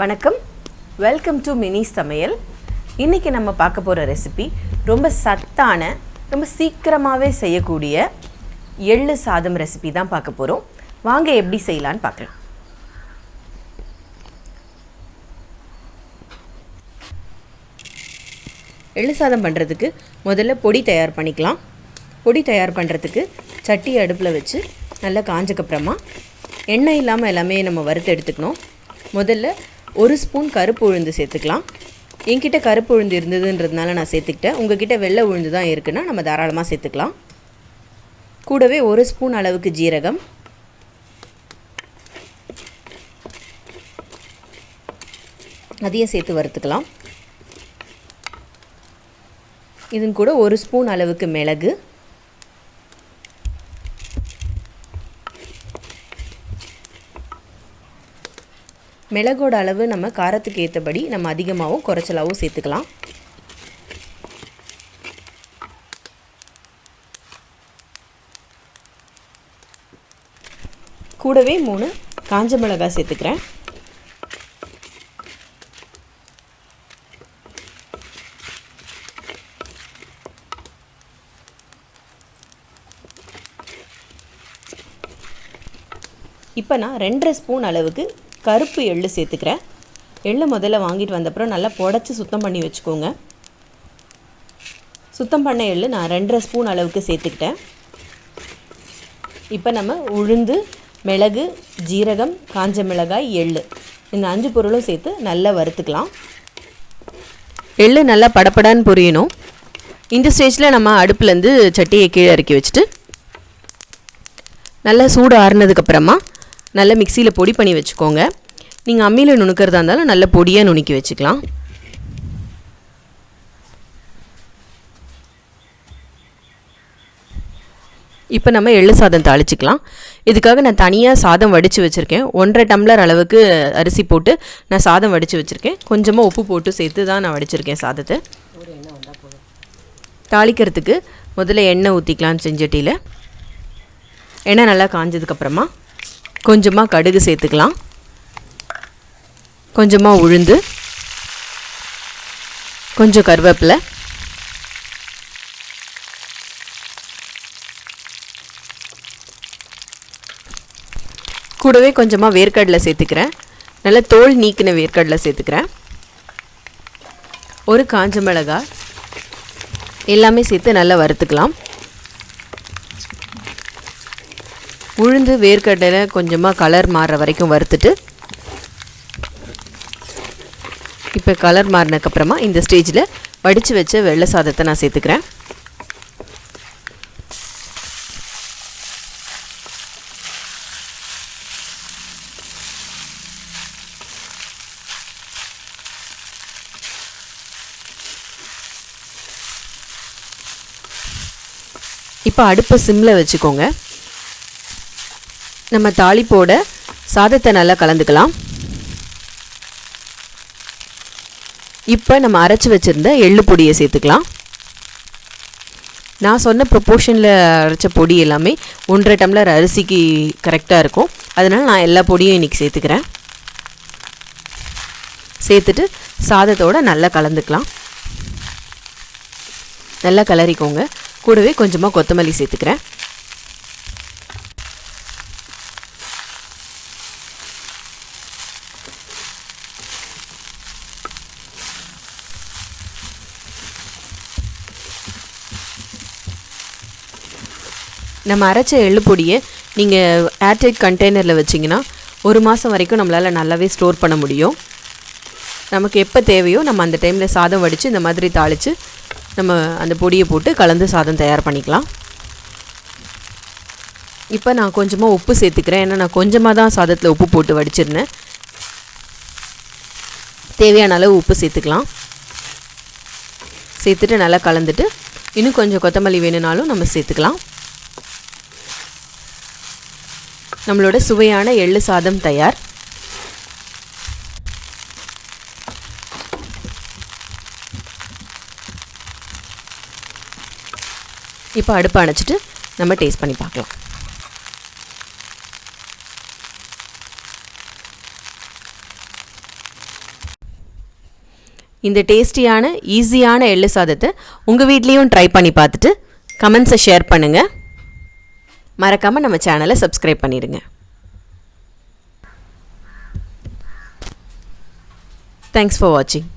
வணக்கம், welcome to mini சமையல். இன்றைக்கி நம்ம பார்க்க போகிற ரெசிபி ரொம்ப சத்தான, ரொம்ப சீக்கிரமாகவே செய்யக்கூடிய எள்ளு சாதம் ரெசிபி தான் பார்க்க போகிறோம். வாங்க எப்படி செய்யலான்னு பார்க்கலாம். எள்ளு சாதம் பண்ணுறதுக்கு முதல்ல பொடி தயார் பண்ணிக்கலாம். பொடி தயார் பண்ணுறதுக்கு சட்டி அடுப்பில் வச்சு நல்லா காஞ்சக்கப்புறமா எண்ணெய் இல்லாமல் எல்லாமே நம்ம வறுத்து எடுத்துக்கணும். முதல்ல 1 ஸ்பூன் கருப்பு உளுந்து சேர்த்துக்கலாம். என்கிட்ட கருப்பு உளுந்து இருந்ததுன்றதுனால நான் சேர்த்துக்கிட்டேன். உங்ககிட்ட வெள்ளை உளுந்து தான் இருக்குன்னா நம்ம தாராளமாக சேர்த்துக்கலாம். கூடவே 1 ஸ்பூன் அளவுக்கு ஜீரகம், அதையும் சேர்த்து வறுத்துக்கலாம். இதன் கூட 1 ஸ்பூன் அளவுக்கு மிளகு, மிளகோட அளவு நம்ம காரத்துக்கு ஏற்றபடி நம்ம அதிகமாகவும் குறைச்சலாகவும் சேர்த்துக்கலாம். கூடவே 3 காஞ்ச மிளகாய் சேர்த்துக்கிறேன். இப்போ நான் 2.5 ஸ்பூன் அளவுக்கு கருப்பு எள்ளு சேர்த்துக்கிறேன். எள்ளு முதல்ல வாங்கிட்டு வந்தப்புறம் நல்லா புடச்சி சுத்தம் பண்ணி வச்சுக்கோங்க. சுத்தம் பண்ண எள்ளு நான் 2.5 ஸ்பூன் அளவுக்கு சேர்த்துக்கிட்டேன். இப்போ நம்ம உளுந்து, மிளகு, ஜீரகம், காஞ்ச மிளகாய், எள்ளு இந்த 5 பொருளும் சேர்த்து நல்லா வறுத்துக்கலாம். எள்ளு நல்லா படப்படான்னு பொரியணும். இந்த ஸ்டேஜில் நம்ம அடுப்புலேருந்து சட்டியை கீழே இறக்கி வச்சுட்டு நல்லா சூடு ஆறுனதுக்கப்புறமா நல்லா மிக்சியில் பொடி பண்ணி வச்சுக்கோங்க. நீங்கள் அம்மியில் நுணுக்கிறதா இருந்தாலும் நல்ல பொடியாக நுணுக்கி வச்சுக்கலாம். இப்போ நம்ம எள்ளு சாதம் தாளிச்சிக்கலாம். இதுக்காக நான் தனியாக சாதம் வடித்து வச்சுருக்கேன். 1.5 டம்ளர் அளவுக்கு அரிசி போட்டு நான் சாதம் வடித்து வச்சுருக்கேன். கொஞ்சமாக உப்பு போட்டு சேர்த்து தான் நான் வடிச்சிருக்கேன் சாதத்தை. தாளிக்கிறதுக்கு முதல்ல எண்ணெய் ஊற்றிக்கலாம். செஞ்சட்டியில் எண்ணெய் நல்லா காஞ்சதுக்கப்புறமா கொஞ்சமாக கடுகு சேர்த்துக்கலாம். கொஞ்சமாக உளுந்து, கொஞ்சம் கருவேப்பிலை, கூடவே கொஞ்சமாக வேர்க்கடலை சேர்த்துக்கிறேன். நல்லா தோல் நீக்கின வேர்க்கடலை சேர்த்துக்கிறேன். 1 காஞ்ச மிளகாய் எல்லாமே சேர்த்து நல்லா வறுத்துக்கலாம். உளுந்து வேர்க்கடலை கொஞ்சமாக கலர் மாறுற வரைக்கும் வறுத்துட்டு இப்போ கலர் மாறினதுக்கப்புறமா இந்த ஸ்டேஜில் வடித்து வச்ச வெள்ளை சாதத்தை நான் சேர்த்துக்கிறேன். இப்போ அடுப்பை சிம்மில் வச்சுக்கோங்க. நம்ம தாளிப்போட சாதத்தை நல்லா கலந்துக்கலாம். இப்போ நம்ம அரைச்சி வச்சுருந்த எள்ளு பொடியை சேர்த்துக்கலாம். நான் சொன்ன ப்ரொப்போர்ஷனில் அரைச்ச பொடி எல்லாமே 1.5 டம்ளர் அரிசிக்கு கரெக்டாக இருக்கும். அதனால் நான் எல்லா பொடியும் இன்றைக்கி சேர்த்துக்கிறேன். சேர்த்துட்டு சாதத்தோடு நல்லா கலந்துக்கலாம். நல்லா கலரிக்கோங்க. கூடவே கொஞ்சமாக கொத்தமல்லி சேர்த்துக்கிறேன். நம்ம அரைச்ச எள்ளு பொடியை நீங்கள் ஏர்டைட் கண்டெய்னரில் வச்சிங்கன்னா 1 மாதம் வரைக்கும் நம்மளால் நல்லாவே ஸ்டோர் பண்ண முடியும். நமக்கு எப்போ தேவையோ நம்ம அந்த டைமில் சாதம் வடித்து இந்த மாதிரி தாளித்து நம்ம அந்த பொடியை போட்டு கலந்து சாதம் தயார் பண்ணிக்கலாம். இப்போ நான் கொஞ்சமாக உப்பு சேர்த்துக்கிறேன். ஏன்னா நான் கொஞ்சமாக தான் சாதத்தில் உப்பு போட்டு வடிச்சிருந்தேன். தேவையான அளவு உப்பு சேர்த்துக்கலாம். சேர்த்துட்டு நல்லா கலந்துட்டு இன்னும் கொஞ்சம் கொத்தமல்லி வேணும்னாலும் நம்ம சேர்த்துக்கலாம். நம்மளோட சுவையான எள்ளு சாதம் தயார். இப்போ அடுப்பை அணைச்சிட்டு நம்ம டேஸ்ட் பண்ணி பார்க்கலாம். இந்த டேஸ்டியான ஈஸியான எள்ளு சாதத்தை உங்கள் வீட்லேயும் ட்ரை பண்ணி பார்த்துட்டு கமெண்ட்ஸை ஷேர் பண்ணுங்கள். மறக்காமல் நம்ம சேனலை சப்ஸ்கிரைப் பண்ணிடுங்க. தேங்க்ஸ் ஃபார் வாட்சிங்.